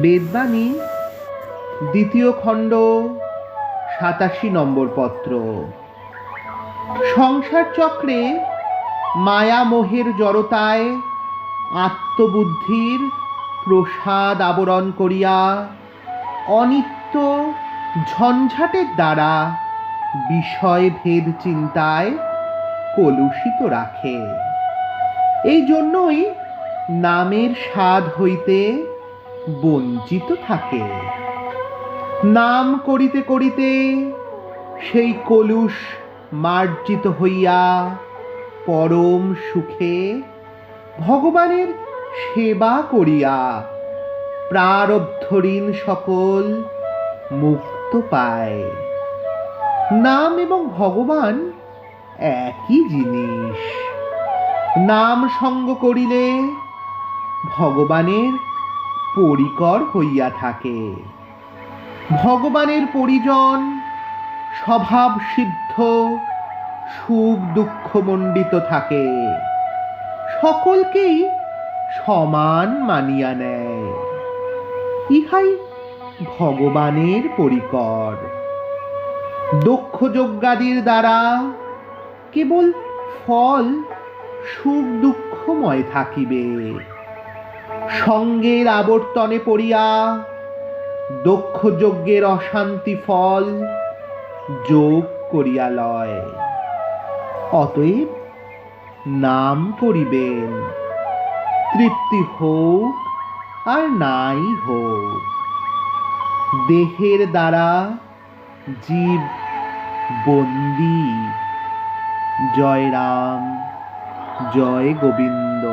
বেদবাণী দ্বিতীয় খণ্ড ৮৭ নম্বর পত্র। সংসার চক্রে মায়া মোহের জড়তায় আত্মবুদ্ধির প্রসাদ আবরণ করিয়া অনিত্য ঝঞ্ঝাটের দ্বারা বিষয় ভেদ চিন্তায় কলুষিত রাখে। এই জন্যই নামের স্বাদ হইতে বঞ্চিত থাকে। নাম করিতে করিতে সেই কলুষ মার্জিত হইয়া পরম সুখে ভগবানের সেবা করিয়া প্রারব্ধ ঋণ সকল মুক্ত পায়। নাম এবং ভগবান একই জিনিস। নাম সঙ্গ করিলে ভগবানের পরিকর হইয়া থাকে। ভগবানের পরিজন স্বভাব সিদ্ধ সুখ দুঃখ মণ্ডিত থাকে, সকলকেই সমান মানিয়া নেয়। ইহাই ভগবানের পরিকর। দক্ষ যজ্ঞাদির দ্বারা কেবল ফল সুখ দুঃখময় থাকিবে। সঙ্গের আবর্তনে পড়িয়া দক্ষ যজ্ঞের অশান্তি ফল যোগ করিয়া লয়। অতএব নাম করিবেন, তৃপ্তি হোক আর নাই হোক। দেহের দ্বারা জীব বন্দী। জয় রাম, জয় গোবিন্দ।